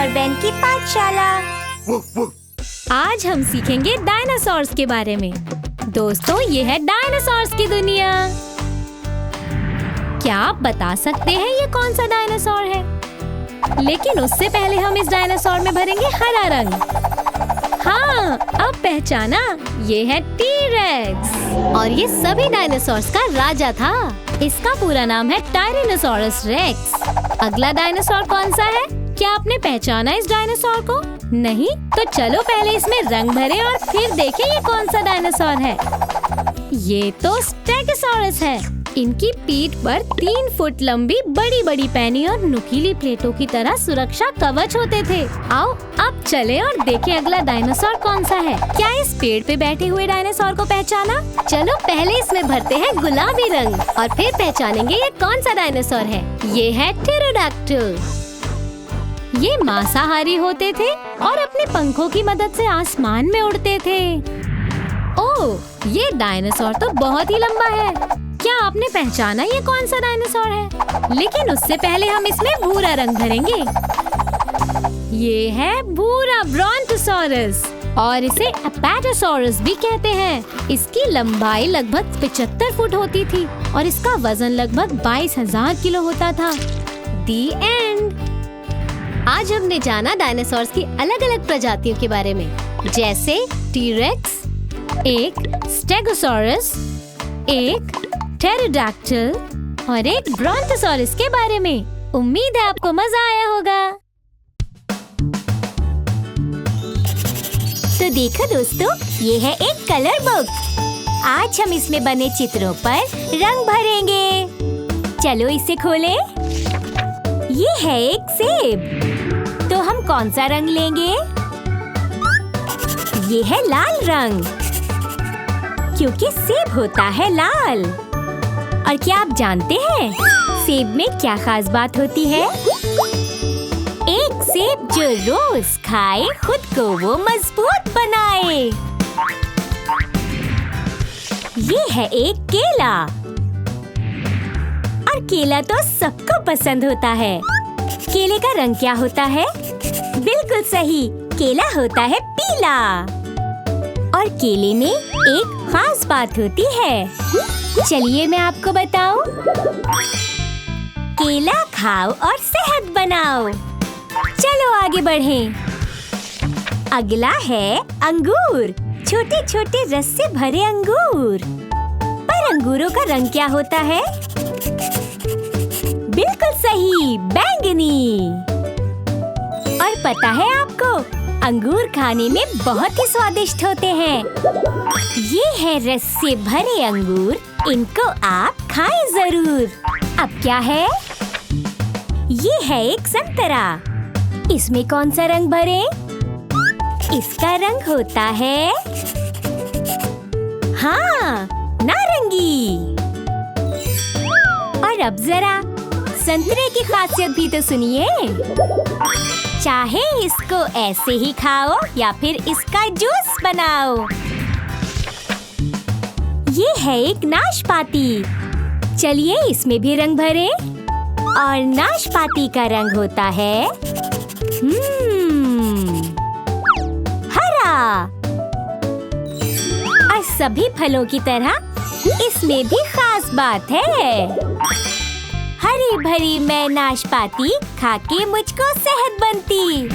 और बेन की पाठशाला। आज हम सीखेंगे डायनासोर्स के बारे में। दोस्तों, ये है डायनासोर्स की दुनिया। क्या आप बता सकते हैं ये कौन सा डायनासोर है? लेकिन उससे पहले हम इस डायनासोर में भरेंगे हरा रंग। हाँ, अब पहचाना, ये है टी-रेक्स और ये सभी डायनासोर्स का राजा था। इसका पूरा नाम है टायरेनोसोरस रेक्स। अगला डायनासोर कौन सा है? क्या आपने पहचाना इस डायनासोर को? नहीं? तो चलो पहले इसमें रंग भरें और फिर देखें ये कौन सा डायनासोर है। ये तो स्टेगोसॉरस है। इनकी पीठ पर 3 फुट लंबी बड़ी बड़ी पैनी और नुकीली प्लेटों की तरह सुरक्षा कवच होते थे। आओ अब चलें और देखें अगला डायनासोर कौन सा है। क्या इस पेड़ पे बैठे हुए डायनासोर को पहचाना? चलो पहले इसमें भरते हैं गुलाबी रंग और फिर पहचानेंगे ये कौन सा डायनासोर है। ये है प्टेरोडैक्टिल। ये मांसाहारी होते थे और अपने पंखों की मदद से आसमान में उड़ते थे। ओह, ये डायनासोर तो बहुत ही लंबा है। क्या आपने पहचाना ये कौन सा डायनासोर है? लेकिन उससे पहले हम इसमें भूरा रंग भरेंगे। ये है भूरा ब्रोंटोसॉरस और इसे एपेटोसॉरस भी कहते हैं। इसकी लंबाई लगभग 75 फुट होती थी और इसका वजन लगभग 22,000 किलो होता था। दी एंड। आज हमने जाना डायनासोर्स की अलग अलग प्रजातियों के बारे में, जैसे टी-रेक्स, एक स्टेगोसॉरस, एक प्टेरोडैक्टिल और एक ब्रोंटोसॉरस के बारे में। उम्मीद है आपको मजा आया होगा। तो देखो दोस्तों, ये है एक कलर बुक। आज हम इसमें बने चित्रों पर रंग भरेंगे। चलो इसे खोलें। ये है एक सेब। तो हम कौन सा रंग लेंगे? ये है लाल रंग, क्योंकि सेब होता है लाल। और क्या आप जानते हैं सेब में क्या खास बात होती है? एक सेब जो रोज खाए खुद को वो मजबूत बनाए। ये है एक केला और केला तो सबको पसंद होता है। केले का रंग क्या होता है? बिल्कुल सही, केला होता है पीला। और केले में एक खास बात होती है। चलिए मैं आपको बताऊं। केला खाओ और सेहत बनाओ। चलो आगे बढ़ें। अगला है अंगूर। छोटे छोटे रस से भरे अंगूर। पर अंगूरों का रंग क्या होता है? बिल्कुल सही, बैंगनी। और पता है आपको, अंगूर खाने में बहुत ही स्वादिष्ट होते हैं। ये है रस से भरे अंगूर, इनको आप खाएं जरूर। अब क्या है? ये है एक संतरा। इसमें कौन सा रंग भरें? इसका रंग होता है, हाँ, नारंगी। और अब जरा संतरे की खासियत भी तो सुनिए। चाहे इसको ऐसे ही खाओ या फिर इसका जूस बनाओ। ये है एक नाशपाती। चलिए इसमें भी रंग भरें। और नाशपाती का रंग होता है हरा। और सभी फलों की तरह इसमें भी खास बात है। हरी भरी मैं नाशपाती खाके मुझको सेहत बनती।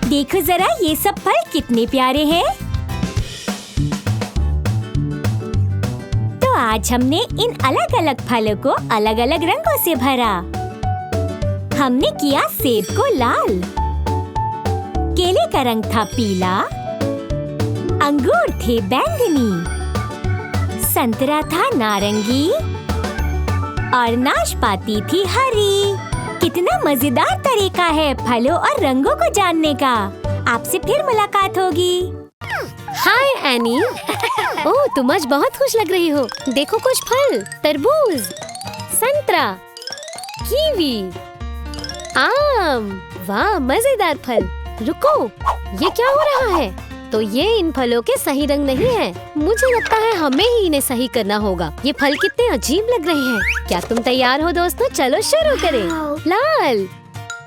देखो जरा ये सब फल कितने प्यारे हैं। तो आज हमने इन अलग अलग फलों को अलग अलग रंगों से भरा। हमने किया सेब को लाल, केले का रंग था पीला, अंगूर थे बैंगनी, संतरा था नारंगी और नाशपाती थी हरी। कितना मजेदार तरीका है फलों और रंगों को जानने का। आपसे फिर मुलाकात होगी। हाय एनी। ओह, तुम आज बहुत खुश लग रही हो। देखो कुछ फल, तरबूज, संतरा, कीवी, आम। वाह, मजेदार फल। रुको, ये क्या हो रहा है? तो ये इन फलों के सही रंग नहीं है। मुझे लगता है हमें ही इन्हें सही करना होगा। ये फल कितने अजीब लग रहे हैं। क्या तुम तैयार हो दोस्तों? चलो शुरू करें। लाल,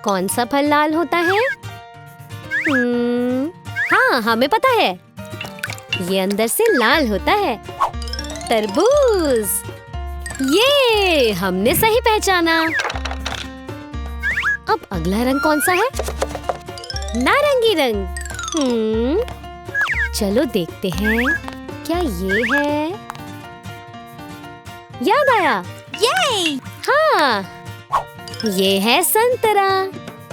कौन सा फल लाल होता है? हाँ, हमें पता है। ये अंदर से लाल होता है। तरबूज। ये हमने सही पहचाना। अब अगला रंग कौन सा है? नारंगी रंग। चलो देखते हैं, क्या ये है? याद आया। ये हाँ, ये है संतरा,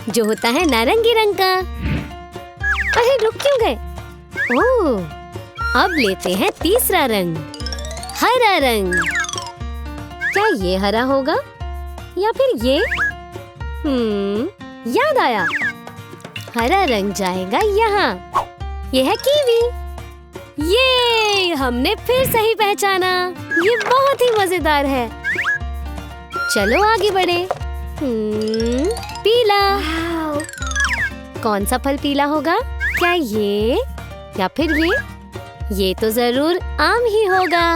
जो होता है नारंगी रंग का। अरे रुक क्यों गए? ओह, अब लेते हैं तीसरा रंग, हरा रंग। क्या ये हरा होगा या फिर ये? याद आया। हरा रंग जाएगा यहाँ। ये है कीवी। ये हमने फिर सही पहचाना। ये बहुत ही मजेदार है। चलो आगे बढ़े। पीला। कौन सा फल पीला होगा? क्या ये या फिर ये? ये तो जरूर आम ही होगा।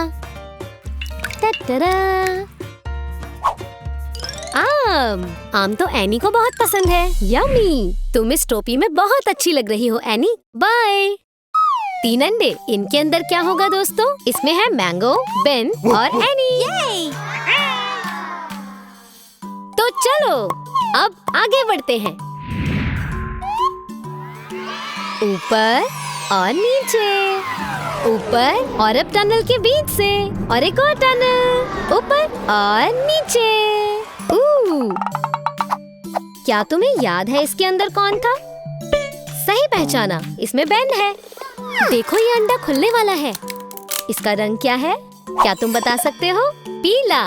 आम तो एनी को बहुत पसंद है। यम्मी। तुम इस टोपी में बहुत अच्छी लग रही हो एनी। बाय। 3 अंडे, इनके अंदर क्या होगा दोस्तों? इसमें है मैंगो, बेन और एनी। तो चलो अब आगे बढ़ते हैं। ऊपर और नीचे, ऊपर और अब टनल के बीच से और एक और टनल, ऊपर और नीचे। क्या तुम्हें याद है इसके अंदर कौन था? सही पहचाना, इसमें बेन है। देखो ये अंडा खुलने वाला है। इसका रंग क्या है? क्या तुम बता सकते हो? पीला।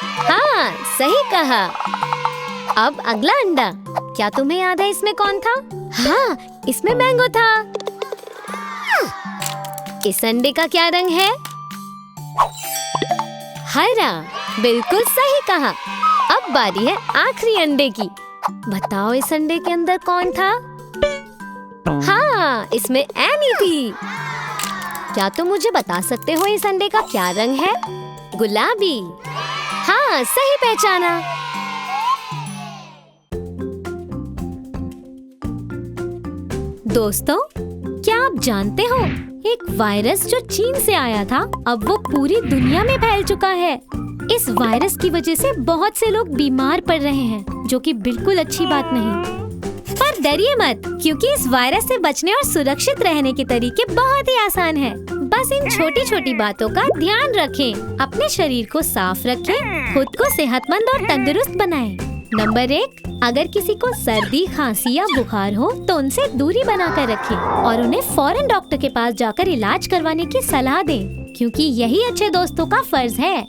हाँ, सही कहा। अब अगला अंडा, क्या तुम्हें याद है इसमें कौन था? हाँ, इसमें मैंगो था। इस अंडे का क्या रंग है? हरा। बिल्कुल सही कहा। अब बारी है आखिरी अंडे की। बताओ इस अंडे के अंदर कौन था? हाँ, इसमें एनी थी। क्या तुम मुझे बता सकते हो इस अंडे का क्या रंग है? गुलाबी। हाँ, सही पहचाना। दोस्तों, क्या आप जानते हो एक वायरस जो चीन से आया था, अब वो पूरी दुनिया में फैल चुका है। इस वायरस की वजह से बहुत से लोग बीमार पड़ रहे हैं, जो कि बिल्कुल अच्छी बात नहीं। पर डरिए मत, क्योंकि इस वायरस से बचने और सुरक्षित रहने के तरीके बहुत ही आसान हैं। बस इन छोटी छोटी बातों का ध्यान रखें। अपने शरीर को साफ रखें, खुद को सेहतमंद और तंदुरुस्त बनाएं। नंबर 1, अगर किसी को सर्दी, खांसी या बुखार हो तो उनसे दूरी बनाकर रखें और उन्हें फौरन डॉक्टर के पास जाकर इलाज करवाने की सलाह दें, क्योंकि यही अच्छे दोस्तों का फर्ज है।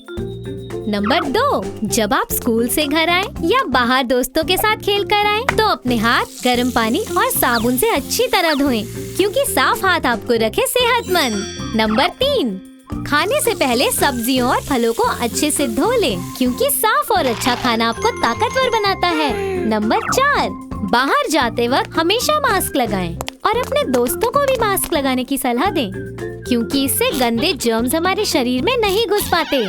नंबर 2, जब आप स्कूल से घर आए या बाहर दोस्तों के साथ खेल कर आए तो अपने हाथ गर्म पानी और साबुन से अच्छी तरह धोएं, क्योंकि साफ हाथ आपको रखे सेहतमंद। नंबर 3, खाने से पहले सब्जियों और फलों को अच्छे से धो लें, क्योंकि साफ और अच्छा खाना आपको ताकतवर बनाता है। नंबर 4, बाहर जाते वक्त हमेशा मास्क लगाएं और अपने दोस्तों को भी मास्क लगाने की सलाह दें, क्योंकि इससे गंदे जर्म्स हमारे शरीर में नहीं घुस पाते।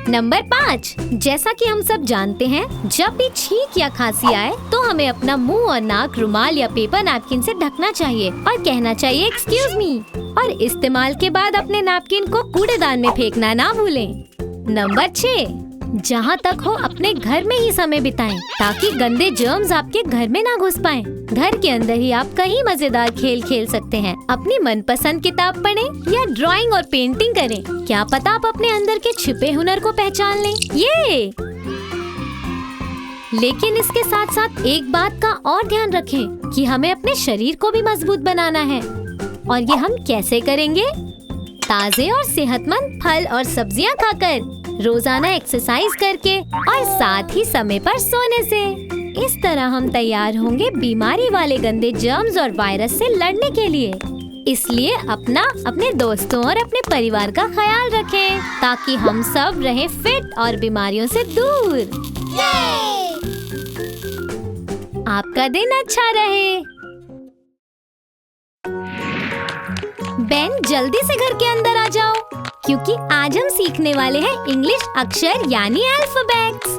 नंबर 5, जैसा कि हम सब जानते हैं, जब भी छींक या खांसी आए तो हमें अपना मुंह और नाक रुमाल या पेपर नैपकिन से ढकना चाहिए और कहना चाहिए एक्सक्यूज मी, और इस्तेमाल के बाद अपने नैपकिन को कूड़ेदान में फेंकना ना भूलें। नंबर 6, जहाँ तक हो अपने घर में ही समय बिताएं, ताकि गंदे जर्म्स आपके घर में ना घुस पाएं। घर के अंदर ही आप कई मजेदार खेल खेल सकते हैं, अपनी मनपसंद किताब पढ़ें या ड्राइंग और पेंटिंग करें। क्या पता आप अपने अंदर के छिपे हुनर को पहचान लें। ये लेकिन इसके साथ साथ एक बात का और ध्यान रखें कि हमें अपने शरीर को भी मजबूत बनाना है, और ये हम कैसे करेंगे? ताजे और सेहतमंद फल और सब्जियां खाकर, रोजाना एक्सरसाइज करके और साथ ही समय पर सोने से। इस तरह हम तैयार होंगे बीमारी वाले गंदे जर्म्स और वायरस से लड़ने के लिए। इसलिए अपना, अपने दोस्तों और अपने परिवार का ख्याल रखें, ताकि हम सब रहें फिट और बीमारियों से दूर। आपका दिन अच्छा रहे। बेन, जल्दी से घर के अंदर आ जाओ, क्योंकि आज हम सीखने वाले हैं इंग्लिश अक्षर यानी अल्फाबेट्स।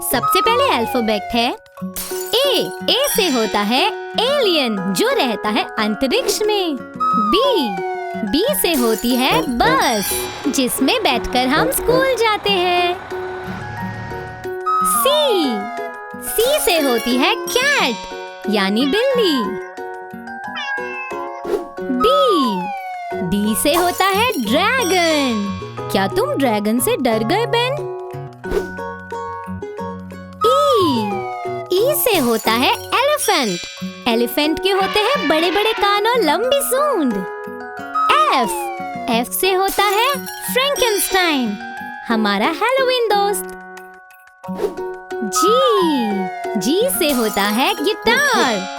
सबसे पहले अल्फाबेट है ए से होता है एलियन, जो रहता है अंतरिक्ष में। बी से होती है बस, जिसमें बैठकर हम स्कूल जाते हैं। सी से होती है कैट, यानी बिल्ली। डी से होता है ड्रैगन। क्या तुम ड्रैगन से डर गए बेन? ई से होता है एलिफेंट। एलिफेंट के होते हैं बड़े बड़े कान और लंबी सूंड। एफ से होता है फ्रैंकेनस्टाइन, हमारा हैलोवीन दोस्त। जी से होता है गिटार।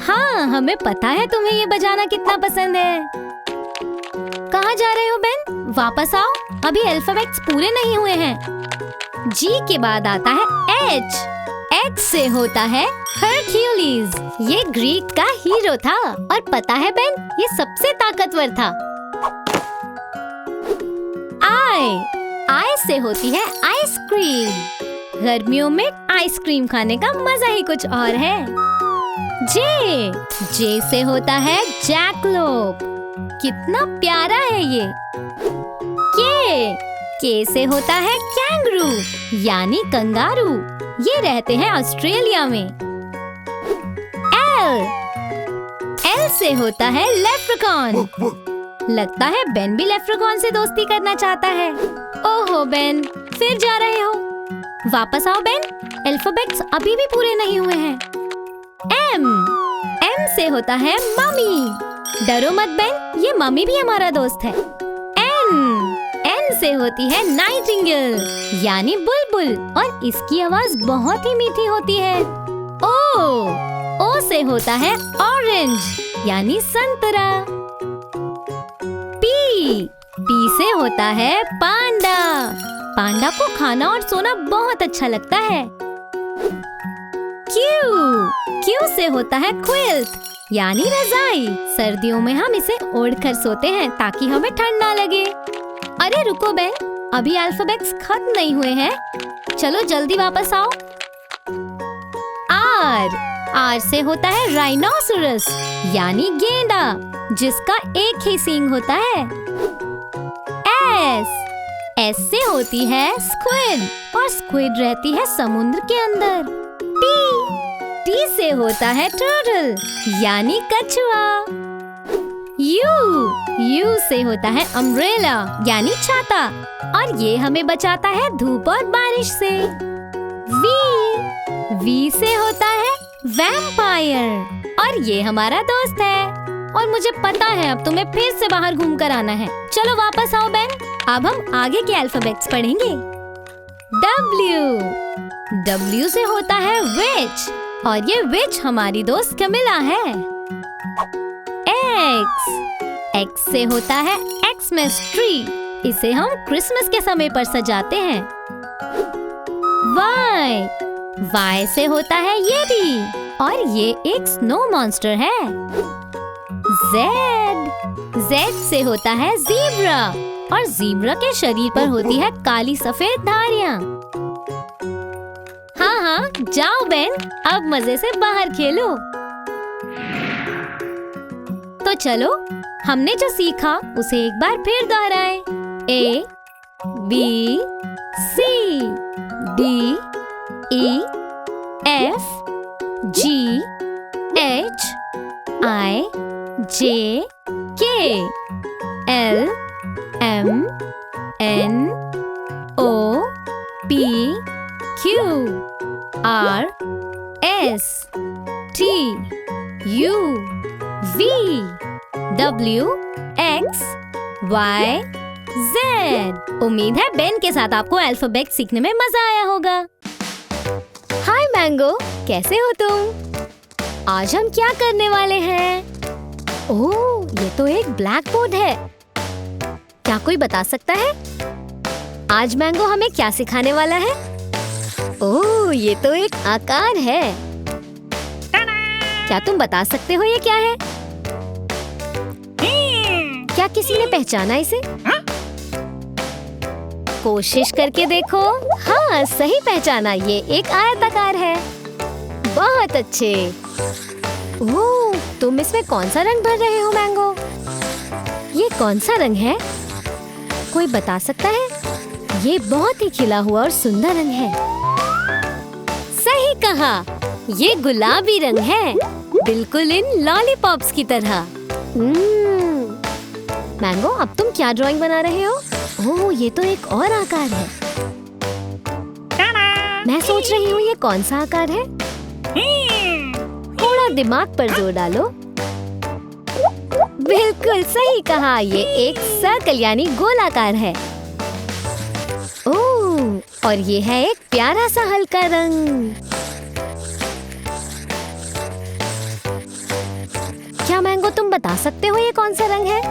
हाँ, हमें पता है तुम्हें ये बजाना कितना पसंद है। कहाँ जा रहे हो बेन? वापस आओ, अभी अल्फाबेट्स पूरे नहीं हुए हैं। जी के बाद आता है एच से होता है हरक्यूलिस। ये ग्रीक का हीरो था और पता है बेन, ये सबसे ताकतवर था। आई से होती है आइसक्रीम। गर्मियों में आइसक्रीम खाने का मजा ही कुछ और है। जे से होता है जैकलोप। कितना प्यारा है ये। के से होता है कैंगरू, यानी कंगारू। ये रहते हैं ऑस्ट्रेलिया में। एल से होता है लेप्रेकॉन। लगता है बेन भी लेप्रेकॉन से दोस्ती करना चाहता है। ओहो बेन, फिर जा रहे हो? वापस आओ बेन, अल्फाबेट्स अभी भी पूरे नहीं हुए हैं। एम से होता है मम्मी। डरो मत बेन, ये मम्मी भी हमारा दोस्त है। एन से होती है नाइटिंगेल, यानी बुलबुल, और इसकी आवाज बहुत ही मीठी होती है। ओ से होता है ऑरेंज, यानी संतरा। पी से होता है पांडा। पांडा को खाना और सोना बहुत अच्छा लगता है। क्यू से होता है क्विल्ट, यानी रजाई। सर्दियों में हम इसे ओढ़कर सोते हैं ताकि हमें ठंड ना लगे। अरे रुको बेन, अभी अल्फाबेट्स खत्म नहीं हुए हैं, चलो जल्दी वापस आओ। आर से होता है राइनोसरस, यानी गेंडा, जिसका एक ही सींग होता है। एस से होती है स्क्विड, और स्क्विड रहती है समुद्र के अंदर। टी से होता है टर्टल, यानी कछुआ। यू से होता है अम्ब्रेला, यानी छाता, और ये हमें बचाता है धूप और बारिश से। वी से होता है वैम्पायर, और ये हमारा दोस्त है। और मुझे पता है अब तुम्हें फिर से बाहर घूम कर आना है। चलो वापस आओ बेन, अब हम आगे के अल्फाबेट्स पढ़ेंगे। डब्ल्यू से होता है विच, और ये विच हमारी दोस्त कैमिला है। एक्स से होता है एक्समस ट्री, इसे हम क्रिसमस के समय पर सजाते हैं। वाई से होता है येटी, और ये एक स्नो मॉन्स्टर है। जेड से होता है ज़ीब्रा, और ज़ीब्रा के शरीर पर होती है काली सफेद धारियां। हाँ, जाओ बेन, अब मजे से बाहर खेलो। तो चलो, हमने जो सीखा उसे एक बार फिर दोहराएं। A, B, C, D, E, F, G, H, I, J, K, L, M, N, O, P, Q, R, S, T, U, V, W, X, Y, Z। उम्मीद है बेन के साथ आपको अल्फाबेट सीखने में मजा आया होगा। हाय मैंगो, कैसे हो तुम? आज हम क्या करने वाले हैं? ओह, ये तो एक ब्लैक बोर्ड है। क्या कोई बता सकता है आज मैंगो हमें क्या सिखाने वाला है? ओह, ये तो एक आकार है। क्या तुम बता सकते हो ये क्या है? क्या किसी ने पहचाना इसे? कोशिश करके देखो। हाँ, सही पहचाना, ये एक आयताकार है। बहुत अच्छे। ओह, तुम इसमें कौन सा रंग भर रहे हो मैंगो? ये कौन सा रंग है? कोई बता सकता है? ये बहुत ही खिला हुआ और सुंदर रंग है। सही कहा, ये गुलाबी रंग है, बिल्कुल इन लॉलीपॉप्स की तरह। मैंगो, अब तुम क्या ड्राइंग बना रहे हो? ओह, ये तो एक और आकार है। मैं सोच रही हूँ ये कौन सा आकार है? थोड़ा दिमाग पर जोर डालो। बिल्कुल सही कहा, ये एक सर्कल यानी गोलाकार है। ओह, और ये है एक प्यारा सा हल्का रंग। क्या मैंगो, तुम बता सकते हो ये कौन सा रंग है?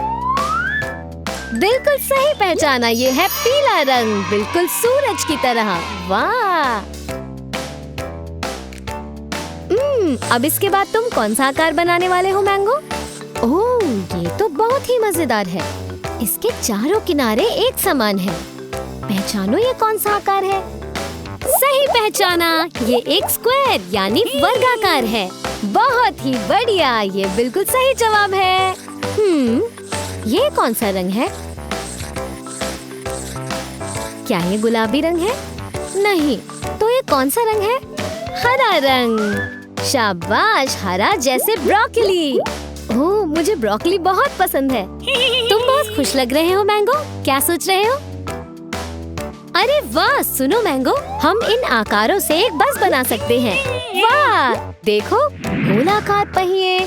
बिल्कुल सही पहचाना, ये है पीला रंग, बिल्कुल सूरज की तरह। वाह! अब इसके बाद तुम कौन सा आकार बनाने वाले हो मैंगो? ओह, ये तो बहुत ही मजेदार है। इसके चारों किनारे एक समान है। पहचानो ये कौन सा आकार है? सही पहचाना, ये एक स्क्वायर यानी वर्गाकार है। बहुत ही बढ़िया, ये बिल्कुल सही जवाब है। ये कौन सा रंग है? क्या ये गुलाबी रंग है? नहीं, तो ये कौन सा रंग है? हरा रंग। शाबाश, हरा जैसे ब्रोकली। ओह, मुझे ब्रोकली बहुत पसंद है। तुम बहुत खुश लग रहे हो मैंगो, क्या सोच रहे हो? अरे वाह, सुनो मैंगो, हम इन आकारों से एक बस बना सकते हैं। वाह, देखो, गोलाकार पहिए,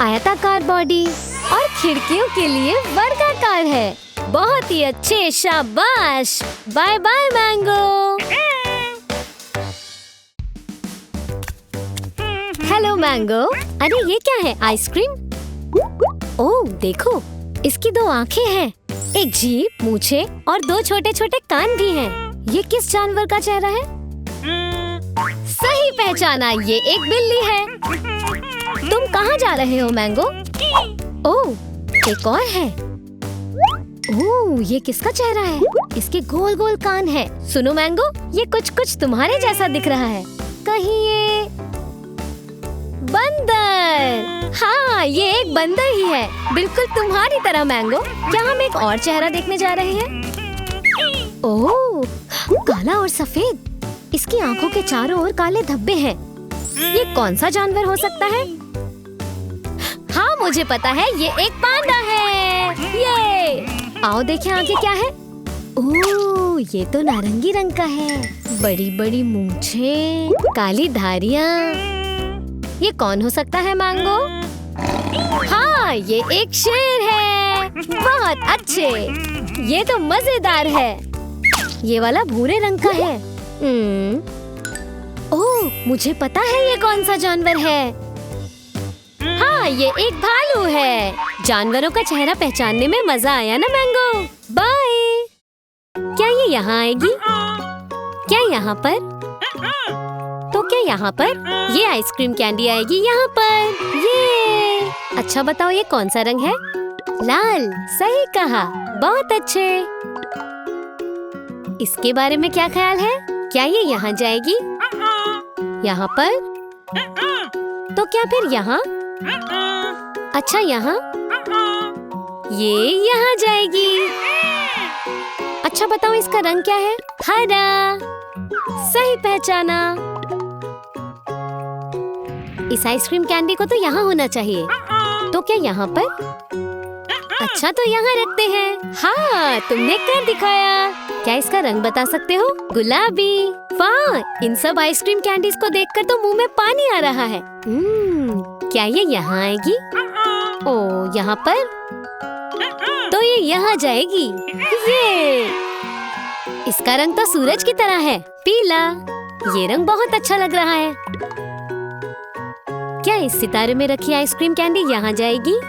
आयताकार बॉडी और खिड़कियों के लिए वर्गाकार है। बहुत ही अच्छे, शाबाश। Bye bye mango. Hello mango. अरे ये क्या है? आइसक्रीम? ओह देखो, इसकी 2 आँखें हैं, एक जीभ, मूछें और 2 छोटे छोटे कान भी हैं। ये किस जानवर का चेहरा है? सही पहचाना, ये एक बिल्ली है। तुम कहाँ जा रहे हो मैंगो? ओह, एक और है। ओह, ये किसका चेहरा है? इसके गोल गोल कान है। सुनो मैंगो, ये कुछ तुम्हारे जैसा दिख रहा है। कहीं ये बंदर? हाँ, ये एक बंदर ही है, बिल्कुल तुम्हारी तरह मैंगो। क्या हम एक और चेहरा देखने जा रहे हैं? ओह, काला और सफेद, इसकी आंखों के चारों ओर काले धब्बे हैं। ये कौन सा जानवर हो सकता है? हाँ, मुझे पता है, ये एक पांडा है। ये आओ देखें आगे क्या है। ओह, ये तो नारंगी रंग का है, बड़ी बड़ी मूंछें, काली धारियाँ। ये कौन हो सकता है मैंगो? हाँ, ये एक शेर है। बहुत अच्छे, ये तो मजेदार है। ये वाला भूरे रंग का है। ओह, मुझे पता है ये कौन सा जानवर है। हाँ, ये एक भालू है। जानवरों का चेहरा पहचानने में मजा आया ना मैंगो। बाय। क्या ये यहाँ आएगी? क्या यहाँ पर? तो क्या यहाँ पर? ये आइसक्रीम कैंडी आएगी यहाँ पर। ये अच्छा बताओ, ये कौन सा रंग है? लाल। सही कहा, बहुत अच्छे। इसके बारे में क्या ख्याल है? क्या ये यहाँ जाएगी? यहाँ पर? तो क्या फिर यहाँ? अच्छा, यहाँ? ये यहाँ जाएगी। अच्छा बताओ, इसका रंग क्या है? हरा। सही पहचाना। इस आइसक्रीम कैंडी को तो यहाँ होना चाहिए। तो क्या यहाँ पर? अच्छा, तो यहाँ रखते हैं। हाँ, तुमने कर दिखाया। क्या इसका रंग बता सकते हो? गुलाबी। वाह, इन सब आइसक्रीम कैंडीज को देखकर तो मुंह में पानी आ रहा है। क्या ये यहाँ आएगी? ओ, यहाँ पर? तो ये यहाँ जाएगी। ये इसका रंग तो सूरज की तरह है, पीला। ये रंग बहुत अच्छा लग रहा है। क्या इस सितारे में रखी आइसक्रीम कैंडी यहाँ जाएगी?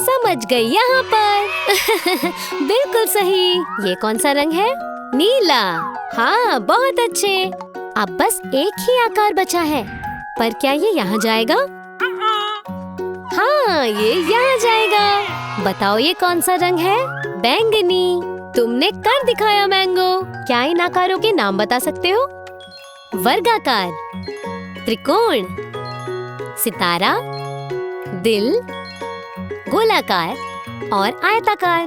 समझ गई, यहाँ पर। बिल्कुल सही। ये कौन सा रंग है? नीला। हाँ, बहुत अच्छे। अब बस एक ही आकार बचा है, पर क्या ये यहाँ जाएगा? हाँ, ये यहाँ जाएगा। बताओ ये कौन सा रंग है? बैंगनी। तुमने कर दिखाया मैंगो। क्या इन आकारों के नाम बता सकते हो? वर्गाकार, त्रिकोण, सितारा, दिल, गोलाकार और आयताकार।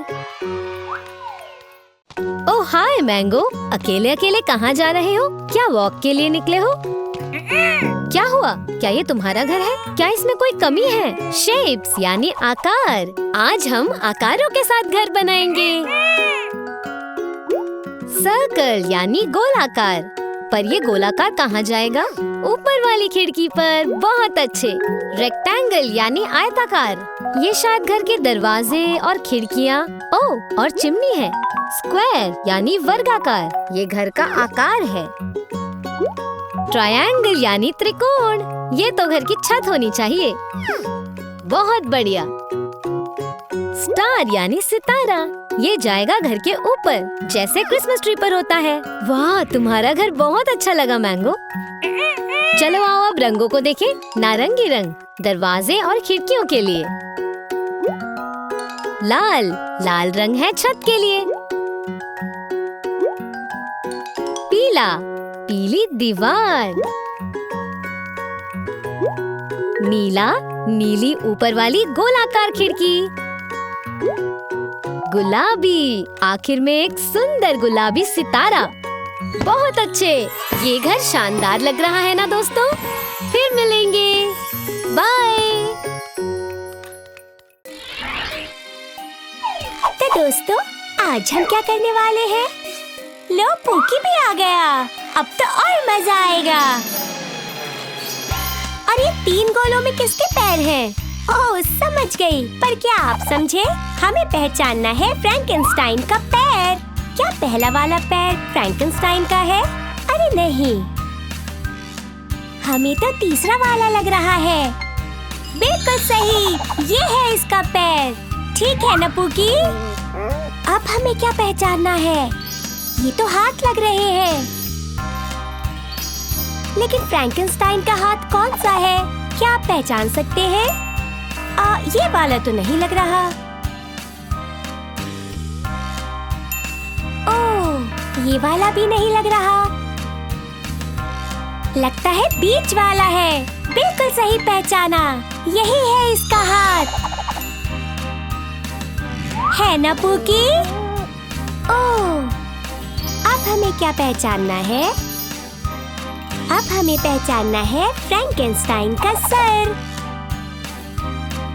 ओह हाय मैंगो, अकेले अकेले कहाँ जा रहे हो? क्या वॉक के लिए निकले हो? क्या हुआ? क्या ये तुम्हारा घर है? क्या इसमें कोई कमी है? शेप्स यानी आकार। आज हम आकारों के साथ घर बनाएंगे। सर्कल यानी गोलाकार। पर ये गोलाकार कहाँ जाएगा? ऊपर वाली खिड़की पर। बहुत अच्छे। रेक्टेंगल यानी आयताकार। ये शायद घर के दरवाजे और खिड़कियाँ, ओह और चिमनी है। स्क्वायर यानी वर्गाकार। ये घर का आकार है। ट्रायंगल यानी त्रिकोण। ये तो घर की छत होनी चाहिए। बहुत बढ़िया। स्टार यानी सितारा। ये जाएगा घर के ऊपर, जैसे क्रिसमस ट्री पर होता है। वाह, तुम्हारा घर बहुत अच्छा लगा मैंगो। चलो आओ अब रंगों को देखें। नारंगी रंग दरवाजे और खिड़कियों के लिए। लाल, लाल रंग है छत के लिए। पीला, पीली दीवार। नीला, नीली ऊपर वाली गोलाकार खिड़की। गुलाबी, आखिर में एक सुंदर गुलाबी सितारा। बहुत अच्छे। ये घर शानदार लग रहा है ना दोस्तों? फिर मिलेंगे। बाय। तो दोस्तों, आज हम क्या करने वाले हैं? लो, पोकी भी आ गया। अब तो और मजा आएगा। और ये 3 गोलों में किसके पैर हैं? ओह, समझ गई। पर क्या आप समझे? हमें पहचानना है फ्रैंकेनस्टाइन का पैर। क्या पहला वाला पैर फ्रैंकेनस्टाइन का है? अरे नहीं, हमें तो तीसरा वाला लग रहा है। बिल्कुल सही, ये है इसका पैर। ठीक है ना पुकी? अब हमें क्या पहचानना है? ये तो हाथ लग रहे हैं। लेकिन फ्रैंकेनस्टाइन का हाथ कौन सा है? क्या आप पहचान सकते हैं? ये वाला तो नहीं लग रहा। ओह, ये वाला भी नहीं लग रहा। लगता है बीच वाला है। बिल्कुल सही पहचाना, यही है इसका हाथ। है ना पुकी? ओह, अब हमें क्या पहचानना है? अब हमें पहचानना है फ्रैंकेनस्टाइन का सर।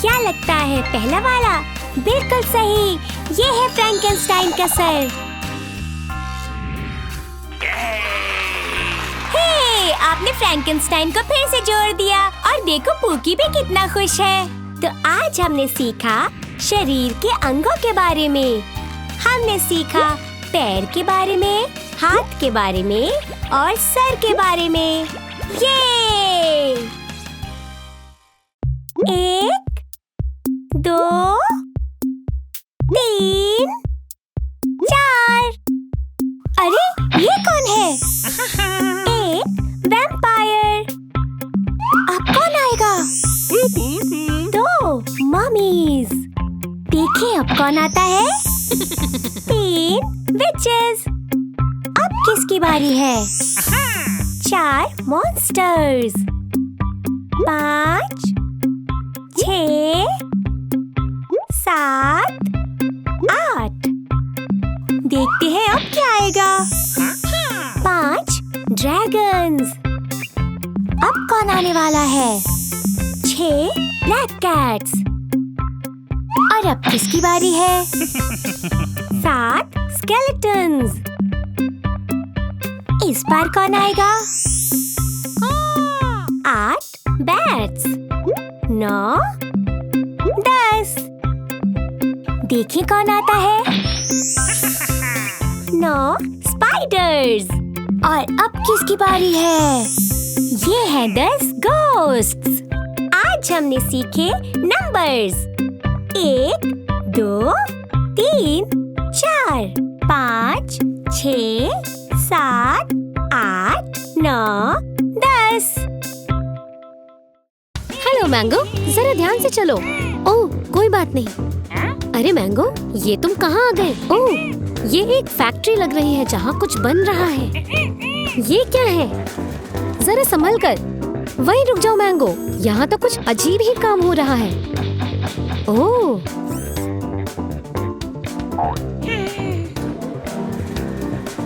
क्या लगता है पहला वाला? बिल्कुल सही, ये है फ्रैंकेनस्टाइन का सर। हे, आपने फ्रैंकेनस्टाइन को फिर से जोड़ दिया। और देखो पुकी भी कितना खुश है। तो आज हमने सीखा शरीर के अंगों के बारे में। हमने सीखा पैर के बारे में, हाथ के बारे में और सर के बारे में। ये 1 2 3 4। अरे ये कौन है? एक वैम्पायर। अब कौन आएगा? 2 मम्मीज। देखिए अब कौन आता है? 3 विचेस। अब किसकी बारी है? 4 मॉन्स्टर्स। 5 6 7 8। देखते हैं अब क्या आएगा। 5 ड्रैगन्स। अब कौन आने वाला है? 6 ब्लैक कैट्स। और अब किसकी बारी है? 7 स्केलेटन्स। इस बार कौन आएगा? 8 बैट्स। 9 10। देखिए कौन आता है? 9 स्पाइडर्स। और अब किसकी बारी है? ये है 10 घोस्ट्स। आज हमने सीखे नंबर्स। 1 2 3 4 5 6 7 8 9 10। हेलो मैंगो, जरा ध्यान से चलो। ओह, कोई बात नहीं। अरे मैंगो, ये तुम कहाँ आ गए? ओह, ये एक फैक्ट्री लग रही है जहाँ कुछ बन रहा है। ये क्या है? जरा संभल कर। वहीं रुक जाओ मैंगो, यहाँ तो कुछ अजीब ही काम हो रहा है। ओह,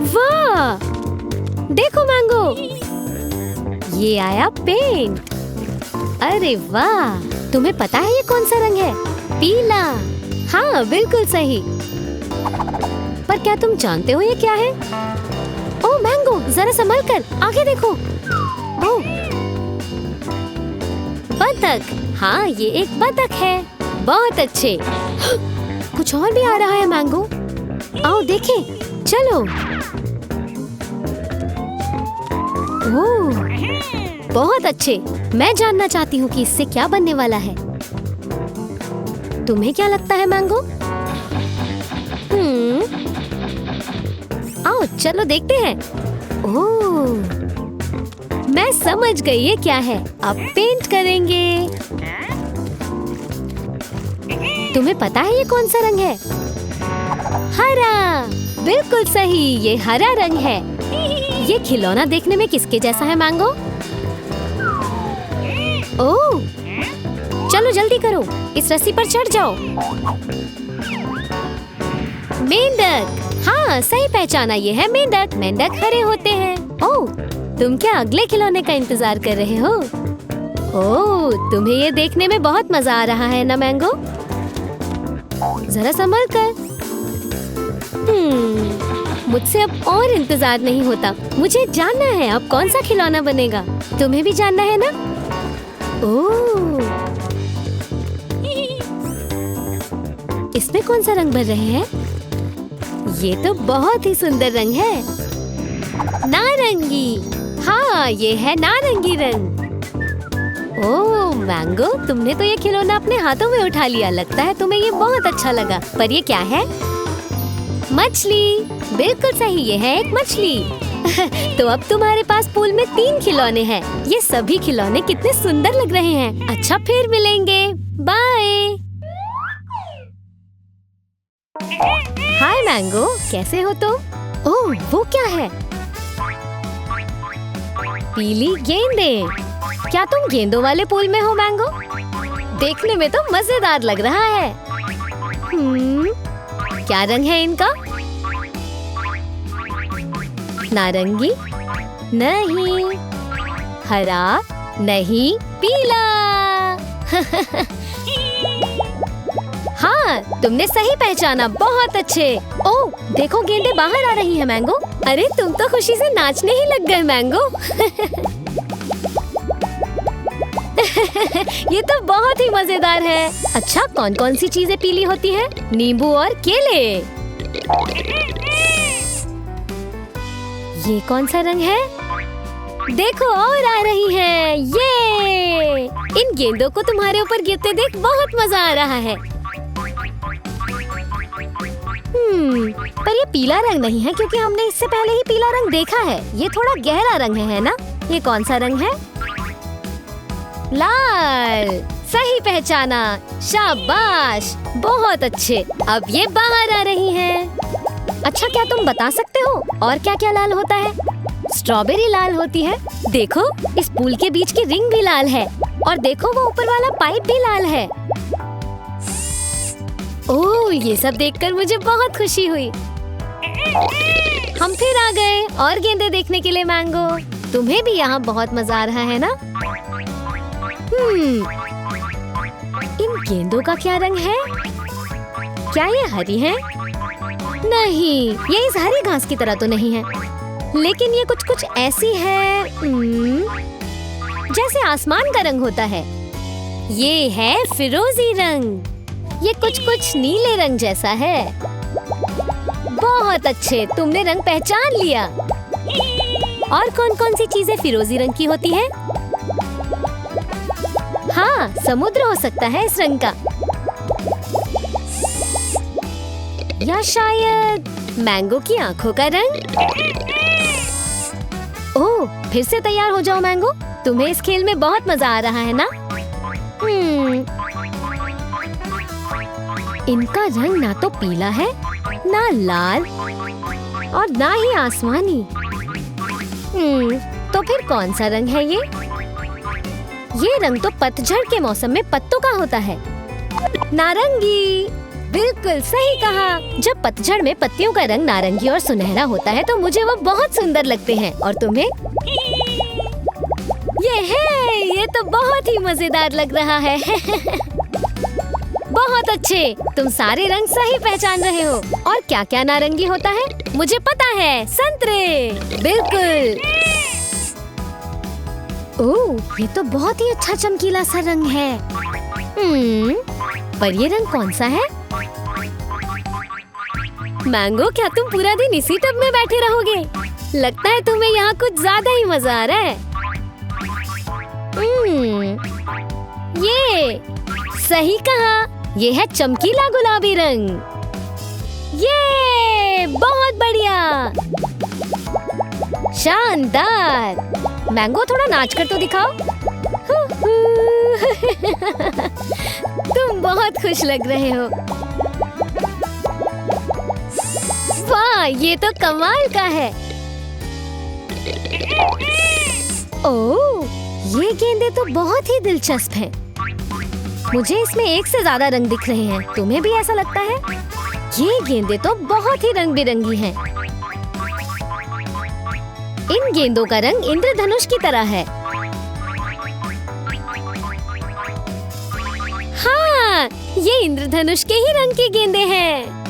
वाह! देखो मैंगो, ये आया पेंट। अरे वाह! तुम्हें पता है ये कौन सा रंग है? पीला। हाँ, बिल्कुल सही। पर क्या तुम जानते हो ये क्या है? ओह मैंगो, जरा संभल कर, आगे देखो। ओह, बतख। हाँ, ये एक बतख है। बहुत अच्छे। कुछ और भी आ रहा है मैंगो। आओ देखें, चलो। ओह, बहुत अच्छे। मैं जानना चाहती हूँ कि इससे क्या बनने वाला है। तुम्हें क्या लगता है मैंगो? आओ चलो देखते हैं। ओह, मैं समझ गई ये क्या है। अब पेंट करेंगे। तुम्हें पता है ये कौन सा रंग है? हरा। बिल्कुल सही, ये हरा रंग है। ये खिलौना देखने में किसके जैसा है मैंगो? ओह, चलो जल्दी करो, इस रस्सी पर चढ़ जाओ। मेंढक। हाँ, सही पहचाना, ये है मेंढक। मेंढक हरे होते हैं। ओह, तुम क्या अगले खिलौने का इंतजार कर रहे हो? ओह, तुम्हें ये देखने में बहुत मजा आ रहा है ना मैंगो? जरा संभल कर। मुझसे अब और इंतजार नहीं होता। मुझे जानना है अब कौन सा खिलौना बनेगा। तुम्हें भी जानना है ना? ओह, इसमें कौन सा रंग भर रहे हैं? ये तो बहुत ही सुंदर रंग है, नारंगी। हाँ, ये है नारंगी रंग। ओह मैंगो, तुमने तो ये खिलौना अपने हाथों में उठा लिया। लगता है तुम्हें ये बहुत अच्छा लगा। पर ये क्या है? मछली। बिल्कुल सही, ये है एक मछली। तो अब तुम्हारे पास पूल में 3 खिलौने हैं। ये सभी खिलौने कितने सुंदर लग रहे हैं। अच्छा, फिर मिलेंगे। बाय। हाय मैंगो, कैसे हो तुम? ओह, वो क्या है? पीली गेंदें। क्या तुम गेंदों वाले पूल में हो मैंगो? देखने में तो मजेदार लग रहा है। क्या रंग है इनका? नारंगी नहीं, हरा नहीं, पीला। हाँ, तुमने सही पहचाना। बहुत अच्छे। ओह, देखो गेंदें बाहर आ रही हैं मैंगो। अरे तुम तो खुशी से नाचने ही लग गए मैंगो। ये तो बहुत ही मजेदार है। अच्छा, कौन कौन सी चीजें पीली होती हैं? नींबू और केले। ये कौन सा रंग है? देखो, और आ रही हैं। ये इन गेंदों को तुम्हारे ऊपर गिरते देख बहुत मजा आ रहा है। पर ये पीला रंग नहीं है, क्योंकि हमने इससे पहले ही पीला रंग देखा है। ये थोड़ा गहरा रंग है ना? ये कौन सा रंग है? लाल। सही पहचाना, शाबाश, बहुत अच्छे। अब ये बाहर आ रही हैं। अच्छा, क्या तुम बता सकते हो और क्या क्या लाल होता है? स्ट्रॉबेरी लाल होती है। देखो, इस पूल के बीच की रिंग भी लाल है। और देखो, वो ऊपर वाला पाइप भी लाल है। ओह, ये सब देखकर मुझे बहुत खुशी हुई। हम फिर आ गए और गेंदे देखने के लिए मैंगो। तुम्हें भी यहाँ बहुत मजा आ रहा है ना? इन गेंदों का क्या रंग है? क्या ये हरी है? नहीं, ये इस हरी घास की तरह तो नहीं है। लेकिन ये कुछ कुछ ऐसी है जैसे आसमान का रंग होता है। ये है फिरोजी रंग। ये कुछ कुछ नीले रंग जैसा है। बहुत अच्छे, तुमने रंग पहचान लिया। और कौन कौन सी चीजें फिरोजी रंग की होती हैं? हाँ, समुद्र हो सकता है इस रंग का। या शायद मैंगो की आंखों का रंग। ओह, फिर से तैयार हो जाओ मैंगो। तुम्हें इस खेल में बहुत मजा आ रहा है ना? इनका रंग ना तो पीला है, ना लाल, और ना ही आसमानी। तो फिर कौन सा रंग है ये? ये रंग तो पतझड़ के मौसम में पत्तों का होता है। नारंगी, बिल्कुल सही कहा। जब पतझड़ में पत्तियों का रंग नारंगी और सुनहरा होता है तो मुझे वो बहुत सुंदर लगते हैं। और तुम्हें? ये तो बहुत ही मजेदार लग रहा है। बहुत अच्छे, तुम सारे रंग सही पहचान रहे हो। और क्या क्या नारंगी होता है? मुझे पता है, संतरे। बिल्कुल। ओह, ये तो बहुत ही अच्छा चमकीला सा रंग है। पर ये रंग कौन सा है? मैंगो, क्या तुम पूरा दिन इसी टब में बैठे रहोगे? लगता है तुम्हें यहाँ कुछ ज्यादा ही मजा आ रहा है। ये सही कहा, ये है चमकीला गुलाबी रंग। ये बहुत बढ़िया, शानदार। मैंगो, थोड़ा नाच कर तो दिखाओ। तुम बहुत खुश लग रहे हो। वाह, ये तो कमाल का है। ओह, ये गेंदे तो बहुत ही दिलचस्प हैं। मुझे इसमें एक से ज्यादा रंग दिख रहे हैं। तुम्हें भी ऐसा लगता है? ये गेंदे तो बहुत ही रंग बिरंगी हैं। इन गेंदों का रंग इंद्रधनुष की तरह है। हाँ, ये इंद्रधनुष के ही रंग के गेंदे हैं।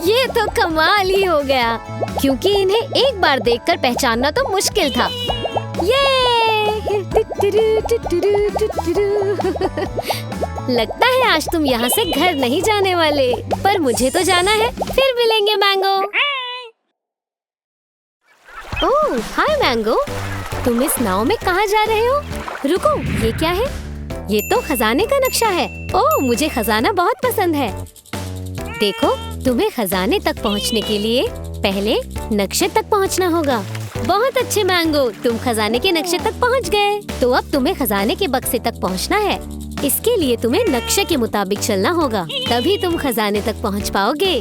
ये तो कमाल ही हो गया, क्योंकि इन्हें एक बार देखकर पहचानना तो मुश्किल था। लगता है आज तुम यहाँ से घर नहीं जाने वाले, पर मुझे तो जाना है। फिर मिलेंगे मैंगो। ओह, हाय मैंगो, तुम इस नाव में कहाँ जा रहे हो? रुको, ये क्या है? ये तो खजाने का नक्शा है। ओह, मुझे खजाना बहुत पसंद है। देखो, तुम्हें खजाने तक पहुँचने के लिए पहले नक्शे तक पहुँचना होगा। बहुत अच्छे मैंगो, तुम खजाने के नक्शे तक पहुँच गए। तो अब तुम्हें खजाने के बक्से तक पहुँचना है। इसके लिए तुम्हें नक्शे के मुताबिक चलना होगा, तभी तुम खजाने तक पहुँच पाओगे।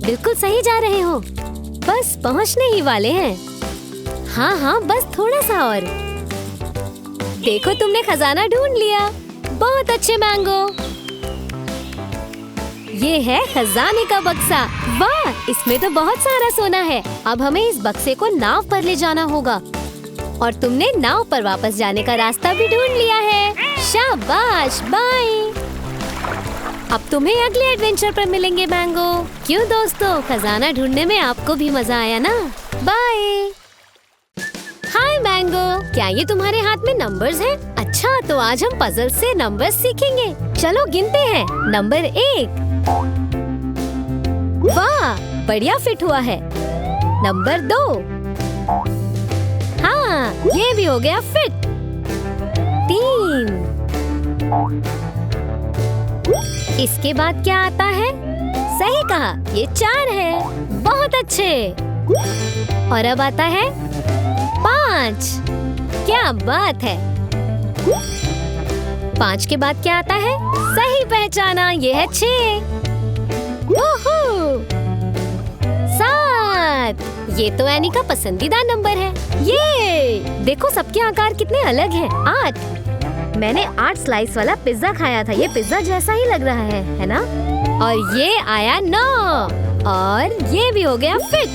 बिल्कुल सही जा रहे हो, बस पहुँचने ही वाले हैं। हाँ, बस थोड़ा सा और। देखो, तुमने खजाना ढूंढ लिया। बहुत अच्छे मैंगो। ये है खजाने का बक्सा। वाह, इसमें तो बहुत सारा सोना है। अब हमें इस बक्से को नाव पर ले जाना होगा। और तुमने नाव पर वापस जाने का रास्ता भी ढूंढ लिया है। शाबाश, बाय। अब तुम्हें अगले एडवेंचर पर मिलेंगे मैंगो। क्यों दोस्तों, खजाना ढूंढने में आपको भी मजा आया ना? बाय। हाय मैंगो, क्या ये तुम्हारे हाथ में नंबर्स हैं? अच्छा, तो आज हम पजल से नंबर्स सीखेंगे। चलो गिनते हैं। नंबर 1। वाह, बढ़िया फिट हुआ है। नंबर 2। हाँ, ये भी हो गया फिट। 3। इसके बाद क्या आता है? सही कहा, ये 4 है। बहुत अच्छे। और अब आता है 5। क्या बात है। 5 के बाद क्या आता है? सही पहचाना, ये है 6। 7। ये तो एनी का पसंदीदा नंबर है। ये देखो, सबके आकार कितने अलग हैं। 8। मैंने 8 स्लाइस वाला पिज्जा खाया था। ये पिज्जा जैसा ही लग रहा है ना? और ये आया 9। और ये भी हो गया फिट।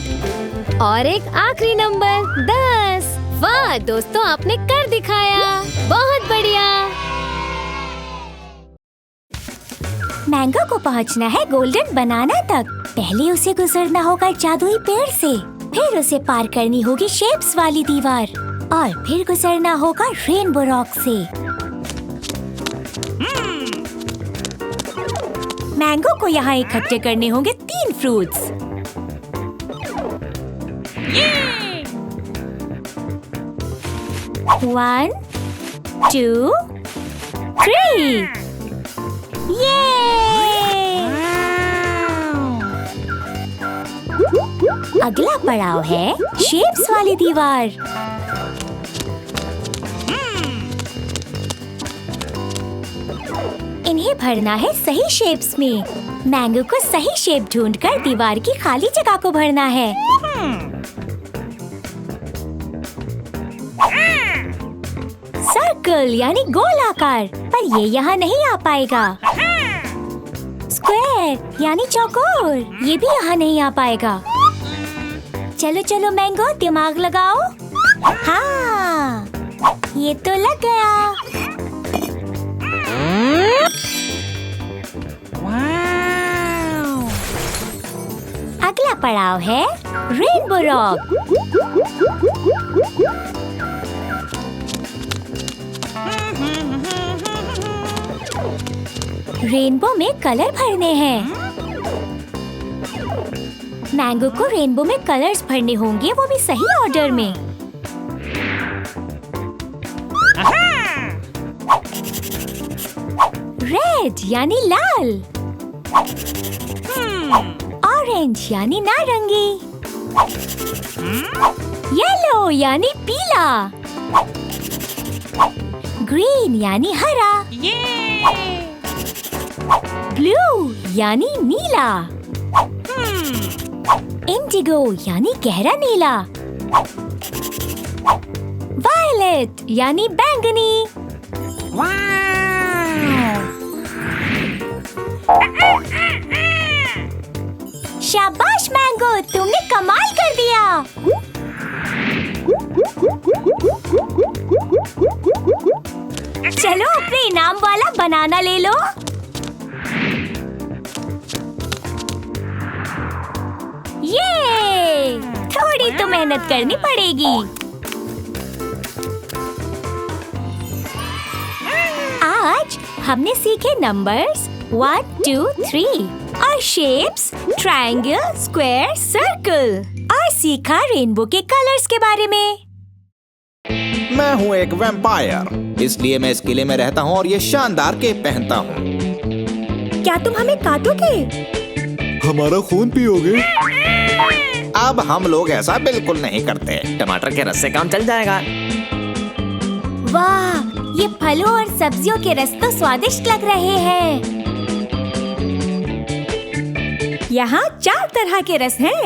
और एक आखिरी नंबर 10। वाह दोस्तों, आपने कर दिखाया। बहुत बढ़िया। मैंगो को पहुंचना है गोल्डन बनाना तक। पहले उसे गुजरना होगा जादुई पेड़ से, फिर उसे पार करनी होगी शेप्स वाली दीवार, और फिर गुजरना होगा रेनबो रॉक से। मैंगो को यहाँ इकट्ठे करने होंगे 3 फ्रूट्स। 1, 2, 3। अगला पड़ाव है शेप्स वाली दीवार। इन्हें भरना है सही शेप्स में। मैंगो को सही शेप ढूंढकर दीवार की खाली जगह को भरना है। सर्कल यानी गोलाकार, पर ये यहाँ नहीं आ पाएगा। स्क्वायर यानी चौकोर, ये भी यहाँ नहीं आ पाएगा। चलो चलो मैंगो, दिमाग लगाओ। हाँ, ये तो लग गया। अगला पड़ाव है रेनबो रॉक। रेनबो में कलर भरने हैं। मैंगो को रेनबो में कलर्स भरने होंगे, वो भी सही ऑर्डर में। रेड यानी लाल, ऑरेंज यानी नारंगी, येलो यानी पीला, ग्रीन यानी हरा, ब्लू यानी नीला, इंडिगो यानी गहरा नीला, वायलेट यानी बैंगनी। शाबाश मैंगो, तुमने कमाल कर दिया। चलो अपने इनाम वाला बनाना ले लो। ये थोड़ी तो मेहनत करनी पड़ेगी। आज हमने सीखे नंबर्स 1, 2, 3 और शेप्स ट्रायंगल, स्क्वायर, सर्कल, और सीखा रेनबो के कलर्स के बारे में। मैं हूँ एक वैम्पायर, इसलिए मैं इस किले में रहता हूँ और ये शानदार केप पहनता हूँ। क्या तुम हमें काटोगे? हमारा खून पियोगे? अब हम लोग ऐसा बिल्कुल नहीं करते। टमाटर के रस से काम चल जाएगा। वाह, ये फलों और सब्जियों के रस तो स्वादिष्ट लग रहे हैं। यहाँ 4 तरह के रस हैं।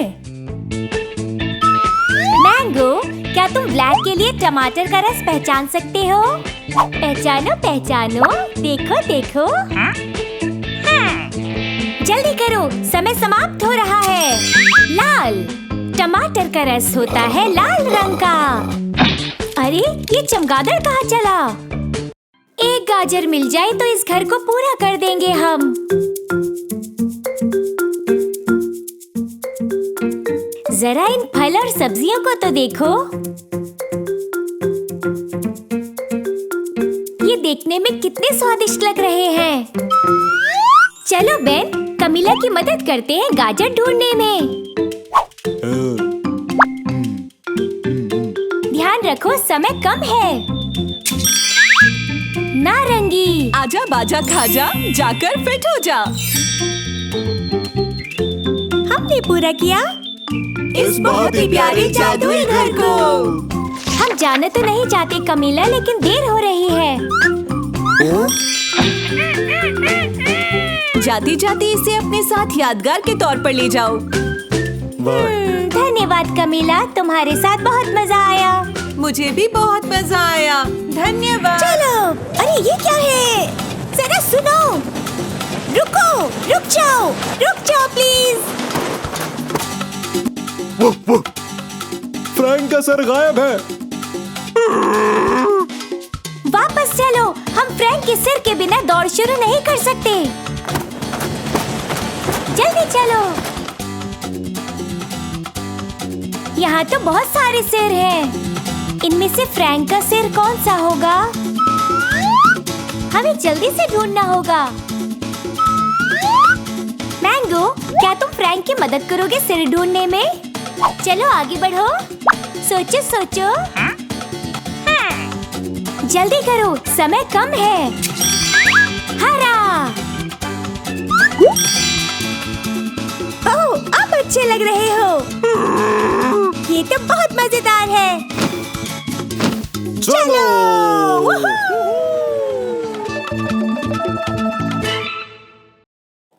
मैंगो, क्या तुम ब्लैक के लिए टमाटर का रस पहचान सकते हो? पहचानो पहचानो, देखो देखो। जल्दी करो, समय समाप्त हो रहा है। लाल, टमाटर का रस होता है लाल रंग का। अरे, ये चमगादड़ कहाँ चला? एक गाजर मिल जाए तो इस घर को पूरा कर देंगे हम। जरा इन फल और सब्जियों को तो देखो। ये देखने में कितने स्वादिष्ट लग रहे हैं। चलो बेन, कमीला की मदद करते हैं गाजर ढूंढने में। ध्यान रखो, समय कम है। नारंगी, आजा बाजा खाजा, जाकर फिट हो जा। हमने पूरा किया इस बहुत ही प्यारे जादुई घर को। हम जाना तो नहीं चाहते कमीला, लेकिन देर हो रही है। जाती जाती इसे अपने साथ यादगार के तौर पर ले जाओ। धन्यवाद कमीला, तुम्हारे साथ बहुत मजा आया। मुझे भी बहुत मजा आया, धन्यवाद। चलो, अरे ये क्या है? जरा सुनो। रुको, रुक जाओ प्लीज। फ्रैंक का सर गायब है। वापस चलो, हम फ्रैंक के सिर के बिना दौड़ शुरू नहीं कर सकते। जल्दी चलो। यहाँ तो बहुत सारे सिर हैं। इनमें से फ्रैंक का सिर कौन सा होगा? हमें जल्दी से ढूंढना होगा। मैंगो, क्या तुम फ्रैंक की मदद करोगे सिर ढूंढने में? चलो आगे बढ़ो। सोचो सोचो। जल्दी करो, समय कम है। हरा। ओह, आप अच्छे लग रहे हो। ये तो बहुत मजेदार है। चलो।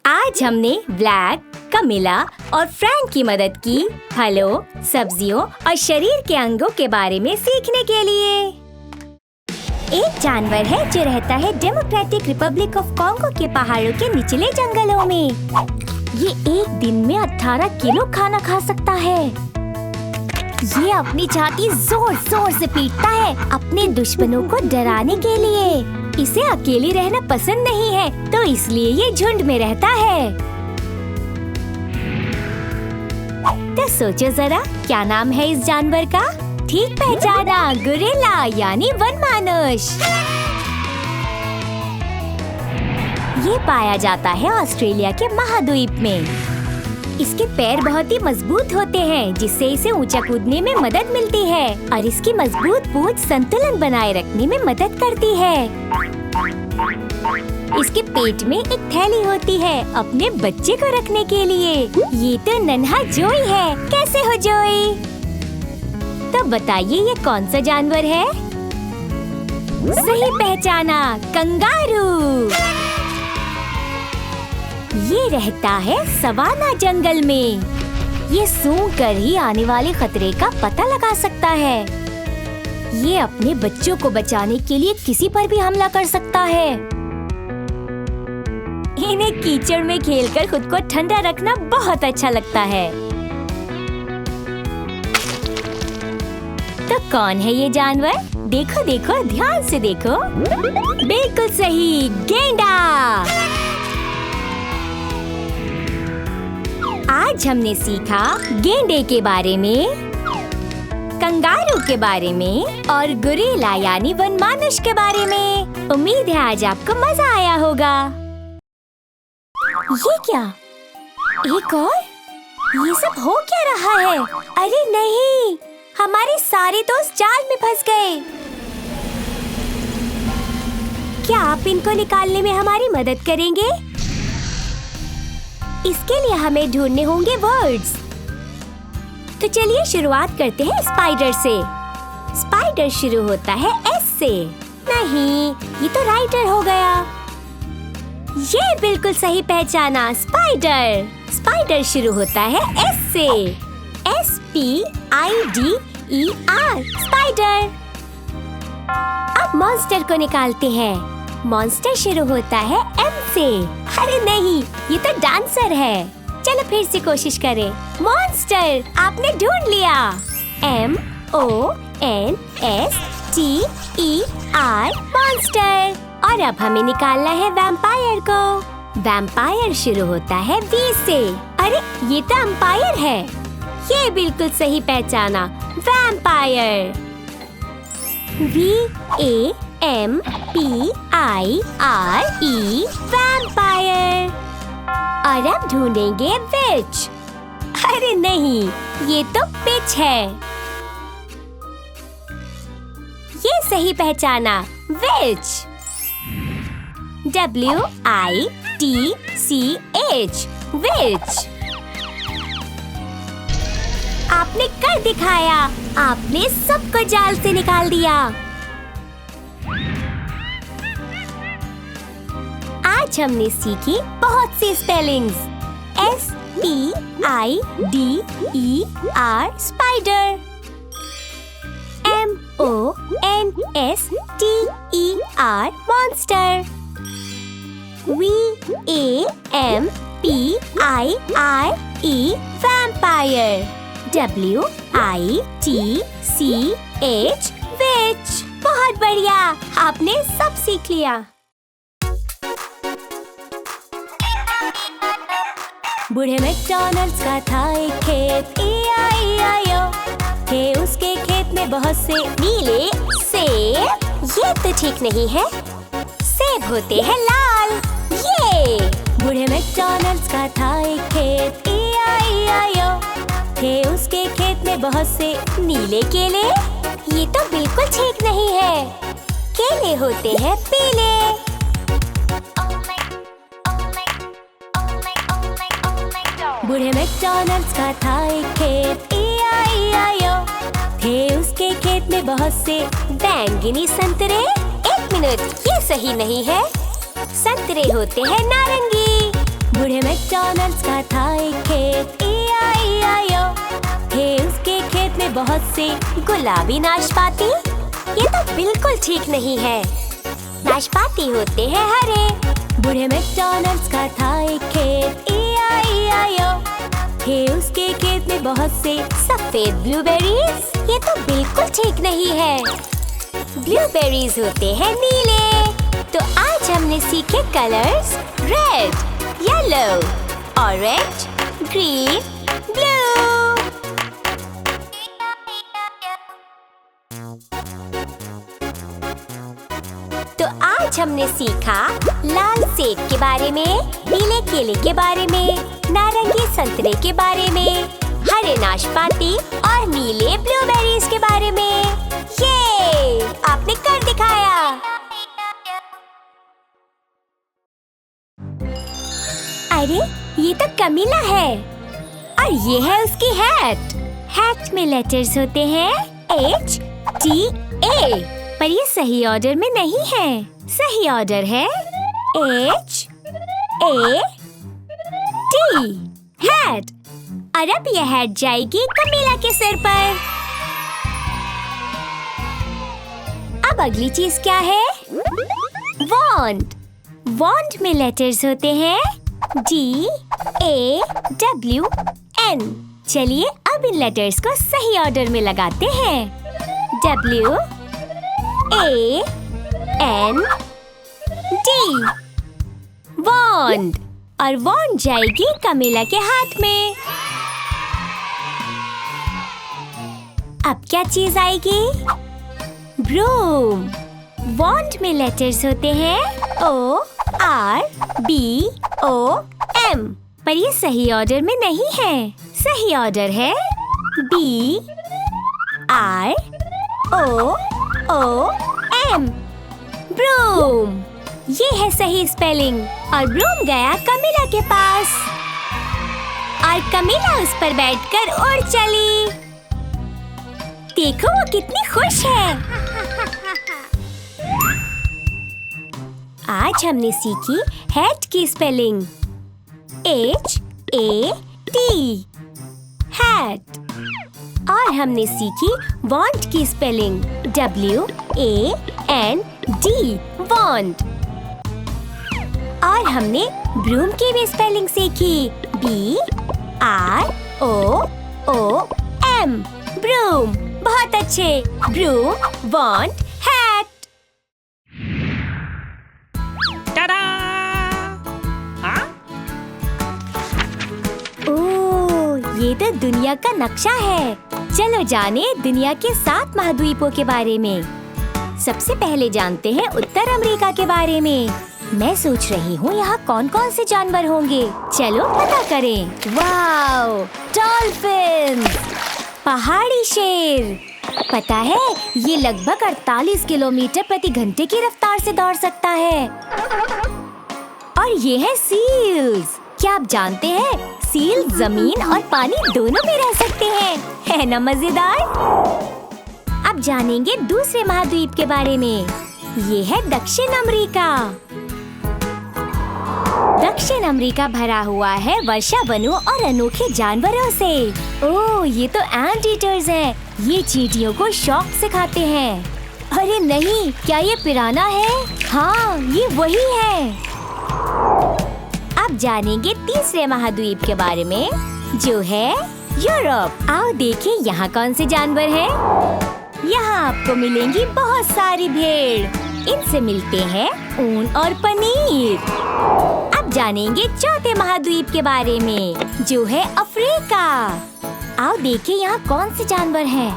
आज हमने ब्लैक, कमीला और फ्रैंक की मदद की फलों, सब्जियों और शरीर के अंगों के बारे में सीखने के लिए। एक जानवर है जो रहता है डेमोक्रेटिक रिपब्लिक ऑफ कॉन्गो के पहाड़ों के निचले जंगलों में। ये एक दिन में 18 किलो खाना खा सकता है। ये अपनी छाती जोर जोर से पीटता है अपने दुश्मनों को डराने के लिए। इसे अकेले रहना पसंद नहीं है, तो इसलिए ये झुंड में रहता है। तो सोचो जरा, क्या नाम है इस जानवर का? ठीक पहचाना, गोरिल्ला यानी वनमानुष। ये पाया जाता है ऑस्ट्रेलिया के महाद्वीप में। इसके पैर बहुत ही मजबूत होते हैं, जिससे इसे ऊंचा कूदने में मदद मिलती है, और इसकी मजबूत पूंछ संतुलन बनाए रखने में मदद करती है। इसके पेट में एक थैली होती है अपने बच्चे को रखने के लिए। ये तो नन्हा जोई है। कैसे हो जोई? तो बताइए, ये कौन सा जानवर है? सही पहचाना, कंगारू। ये रहता है सवाना जंगल में। ये सूंघ कर ही आने वाले खतरे का पता लगा सकता है। ये अपने बच्चों को बचाने के लिए किसी पर भी हमला कर सकता है। इन्हें कीचड़ में खेलकर खुद को ठंडा रखना बहुत अच्छा लगता है। तो कौन है ये जानवर? देखो देखो, ध्यान से देखो। बिल्कुल सही, गेंडा। आज हमने सीखा गेंडे के बारे में, कंगारू के बारे में और गोरिल्ला यानी वनमानुष के बारे में। उम्मीद है आज आपको मजा आया होगा। ये क्या? एक और? ये सब हो क्या रहा है? अरे नहीं, हमारे सारे दोस्त जाल में फंस गए। क्या आप इनको निकालने में हमारी मदद करेंगे? इसके लिए हमें ढूंढने होंगे वर्ड्स। तो चलिए शुरुआत करते हैं स्पाइडर से। स्पाइडर शुरू होता है एस से। नहीं, ये तो राइटर हो गया। ये बिल्कुल सही पहचाना, स्पाइडर। स्पाइडर शुरू होता है एस से। SPIDER, spider. अब मॉन्स्टर को निकालते हैं। मॉन्स्टर शुरू होता है M से। अरे नहीं, ये तो डांसर है। चलो फिर से कोशिश करें। मॉन्स्टर, आपने ढूंढ लिया। MONSTER, monster. और अब हमें निकालना है वैम्पायर को। वैम्पायर शुरू होता है V से। अरे ये तो एम्पायर है। ये बिल्कुल सही पहचाना, वैम्पायर। VAMPIRE, vampire. और अब ढूंढेंगे विच। अरे नहीं, ये तो पिच है। ये सही पहचाना, विच। WITCH, विच। आपने कर दिखाया। आपने सबको जाल से निकाल दिया। आज हमने सीखी बहुत सी spellings. SPIDER, spider. MONSTER, monster. VAMPIRE, vampire. WITCH, witch. बहुत बढ़िया, आपने सब सीख लिया। बूढ़े मैकडॉनल्ड्स का था एक खेत, EIEIO। थे उसके खेत में बहुत से नीले सेब। ये तो ठीक नहीं है, सेब होते हैं लाल। ये बूढ़े मैकडॉनल्ड्स का था एक खेत, EIEIO। थे उसके खेत में बहुत से नीले केले। ये तो बिल्कुल ठीक नहीं है, केले होते हैं पीले। बूढ़े मैकडॉनल्ड्स का था एक खेत, EIEIO। थे उसके खेत में बहुत से बैंगनी संतरे। एक मिनट, ये सही नहीं है, संतरे होते हैं नारंगी। बूढ़े मैकडॉनल्ड्स का था एक खेत, EIEIO। थे उसके खेत में बहुत से गुलाबी नाशपाती। ये तो बिल्कुल ठीक नहीं है। नाशपाती होते हैं हरे। बूढ़े मैकडॉनल्ड्स का था एक खेत, E-I-E-I-O। थे उसके खेत में बहुत से सफेद ब्लूबेरीज। ये तो बिल्कुल ठीक नहीं है। ब्लूबेरीज होते हैं नीले। तो आज हमने सीखे colours red, yellow, orange, green, blue. तो आज हमने सीखा लाल सेब के बारे में, नीले केले के बारे में, नारंगी संतरे के बारे में, हरे नाशपाती और नीले ब्लूबेरीज के बारे में। ये आपने कर दिखाया। अरे ये तो कमीला है और ये है उसकी हैट। हैट में लेटर्स होते हैं H-T-A, पर ये सही ऑर्डर में नहीं है। सही ऑर्डर है H-A-T, हैट। और अब यह हैट जाएगी कमीला के सिर पर। अब अगली चीज क्या है? वॉन्ड। वॉन्ड में लेटर्स होते हैं D-A-W-N। चलिए अब इन लेटर्स को सही ऑर्डर में लगाते हैं। W-A-N-D, वॉन्ड। और वॉन्ड जाएगी कमीला के हाथ में। अब क्या चीज आएगी? ब्रूम। वॉन्ड में लेटर्स होते हैं O-R-B-O-M, पर ये सही ऑर्डर में नहीं है। सही ऑर्डर है B-R-O-O-M, ब्रूम। ये है सही स्पेलिंग। और ब्रूम गया कमीला के पास और कमीला उस पर बैठकर उड़ चली। देखो वो कितनी खुश है। आज हमने सीखी हैट की स्पेलिंग H-A-T, हैट। और हमने सीखी वॉन्ड की स्पेलिंग W-A-N-D, वॉन्ड। और हमने ब्रूम की भी स्पेलिंग सीखी B-R-O-O-M, ब्रूम। बहुत अच्छे। Broom, wand, hat. Tada! Oh, ये तो दुनिया का नक्शा है। चलो जाने दुनिया के 7 महाद्वीपों के बारे में। सबसे पहले जानते हैं उत्तर अमेरिका के बारे में। मैं सोच रही हूँ यहाँ कौन कौन से जानवर होंगे। चलो पता करें। वाओ, डॉल्फिन, पहाड़ी शेर। पता है ये लगभग 48 किलोमीटर प्रति घंटे की रफ्तार से दौड़ सकता है। और ये है सील्स। क्या आप जानते हैं सील जमीन और पानी दोनों में रह सकते हैं? है ना मजेदार? अब जानेंगे दूसरे महाद्वीप के बारे में। ये है दक्षिण अमेरिका। दक्षिण अमेरिका भरा हुआ है वर्षा वनों और अनोखे जानवरों से। ओह, ये तो एंट ईटर्स हैं। ये चींटियों को शौक से खाते हैं। अरे नहीं, क्या ये पिराना है? हाँ, ये वही है। अब जानेंगे तीसरे महाद्वीप के बारे में, जो है यूरोप। आओ देखें यहाँ कौन से जानवर हैं। यहाँ आपको मिलेंगी बहुत सारी भेड़। इनसे मिलते हैं ऊन और पनीर। अब जानेंगे चौथे महाद्वीप के बारे में, जो है अफ्रीका। आओ देखें यहाँ कौन से जानवर हैं।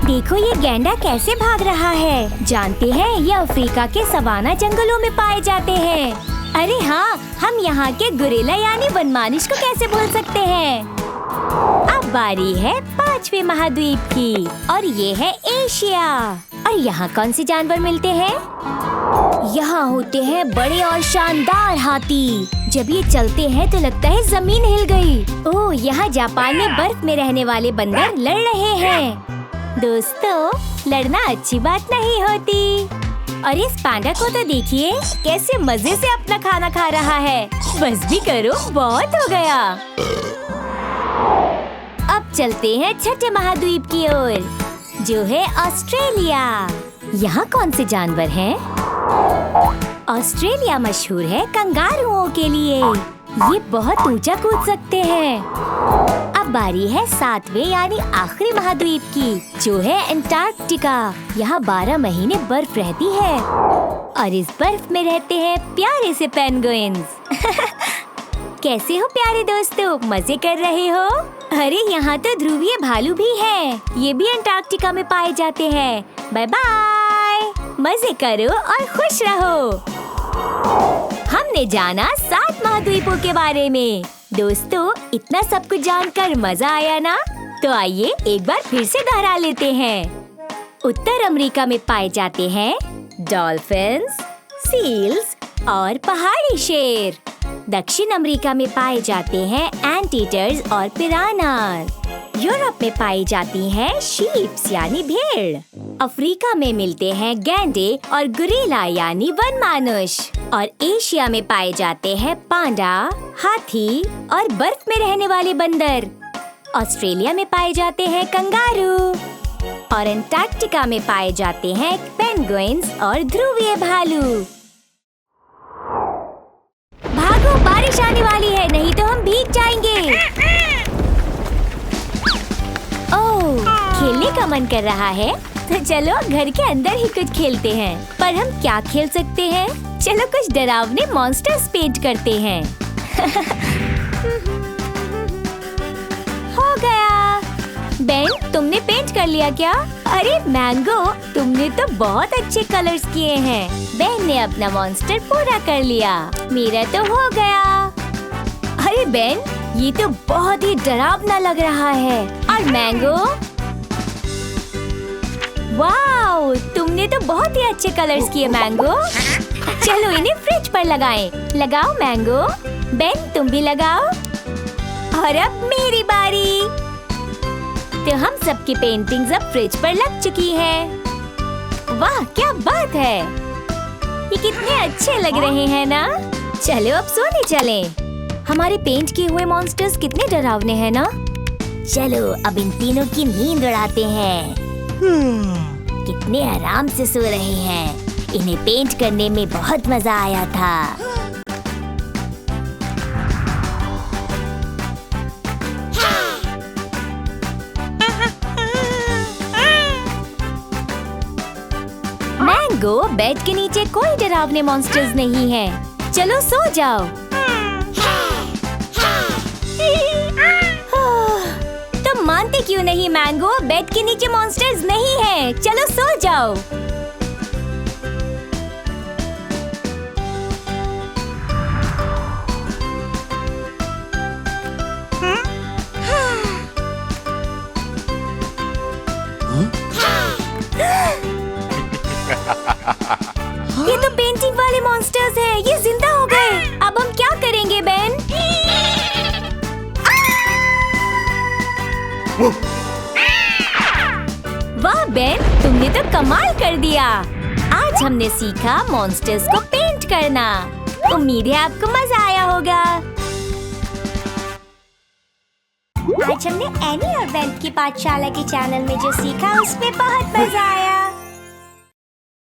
देखो ये गैंडा कैसे भाग रहा है। जानते हैं ये अफ्रीका के सवाना जंगलों में पाए जाते हैं। अरे हाँ, हम यहाँ के गोरिल्ला यानी वनमानुष को कैसे भूल सकते हैं। अब बारी है पांचवे महाद्वीप की, और ये है एशिया। और यहाँ कौन से जानवर मिलते हैं? यहाँ होते हैं बड़े और शानदार हाथी। जब ये चलते हैं तो लगता है जमीन हिल गई। ओह, यहाँ जापान में बर्फ में रहने वाले बंदर लड़ रहे हैं। दोस्तों, लड़ना अच्छी बात नहीं होती। और इस पांडा को तो देखिए कैसे मजे से अपना खाना खा रहा है। बस भी करो, बहुत हो गया। अब चलते हैं छठे महाद्वीप की ओर, जो है ऑस्ट्रेलिया। यहाँ कौन से जानवर हैं? ऑस्ट्रेलिया मशहूर है कंगारुओं के लिए। ये बहुत ऊंचा कूद सकते हैं। अब बारी है 7वें यानी आखिरी महाद्वीप की, जो है अंटार्कटिका। यहाँ 12 महीने बर्फ रहती है और इस बर्फ में रहते हैं प्यारे से पेंगुइन्स। कैसे हो प्यारे दोस्तों, मजे कर रहे हो? अरे यहाँ तो ध्रुवीय भालू भी है। ये भी अंटार्कटिका में पाए जाते हैं। बाय बाय, मजे करो और खुश रहो। हमने जाना 7 महाद्वीपों के बारे में। दोस्तों, इतना सब कुछ जानकर मजा आया ना? तो आइए एक बार फिर से दोहरा लेते हैं। उत्तर अमेरिका में पाए जाते हैं डॉल्फिन्स, सील्स और पहाड़ी शेर। दक्षिण अमेरिका में पाए जाते हैं एंटीटर्स और पिरानास। यूरोप में पाई जाती हैं शीप्स यानी भेड़। अफ्रीका में मिलते हैं गैंडे और गुरिल्ला यानी वनमानुष। और एशिया में पाए जाते हैं पांडा, हाथी और बर्फ में रहने वाले बंदर। ऑस्ट्रेलिया में पाए जाते हैं कंगारू और अंटार्कटिका में पाए जाते हैं पेंगुइन्स और ध्रुवीय भालू। भागो, बारिश आने वाली है, नहीं तो हम भीग जाएंगे। ओह, खेलने का मन कर रहा है तो चलो घर के अंदर ही कुछ खेलते हैं। पर हम क्या खेल सकते हैं? चलो कुछ डरावने मॉन्स्टर्स पेंट करते हैं। हो गया। बेन, तुमने पेंट कर लिया क्या? अरे मैंगो, तुमने तो बहुत अच्छे कलर्स किए हैं। बेन ने अपना मॉन्स्टर पूरा कर लिया। मेरा तो हो गया। अरे बेन, ये तो बहुत ही डरावना लग रहा है। और मैंगो, वाओ, तुमने तो बहुत ही अच्छे कलर्स किए मैंगो। चलो इन्हें फ्रिज पर लगाएं। लगाओ मैंगो। बेन, तुम भी लगाओ। और अब मेरी बारी। तो हम सबकी पेंटिंग्स अब फ्रिज पर लग चुकी हैं। वाह, क्या बात है! ये कितने अच्छे लग रहे हैं ना? चलो अब सोने चलें। हमारे पेंट किए हुए मॉन्स्टर्स कितने डरावने हैं ना? चलो अब इन तीनों की नींद उड़ाते हैं। कितने आराम से सो रहे हैं। इन्हें पेंट करने में बहुत मजा आया था। मैंगो, बेड के नीचे कोई डरावने मॉन्स्टर्स नहीं है। चलो सो जाओ। तुम मानते क्यों नहीं मैंगो? बेड के नीचे मॉन्स्टर्स नहीं है। चलो सो जाओ। ये तो पेंटिंग वाले मॉन्स्टर्स हैं। ये जिंदा हो गए। अब हम क्या करेंगे बेन? वाह बेन, तुमने तो कमाल कर दिया। आज हमने सीखा मॉन्स्टर्स को पेंट करना। उम्मीद है आपको मजा आया होगा। आज हमने एनी और बेन की पाठशाला के चैनल में जो सीखा उसमें बहुत मजा आया।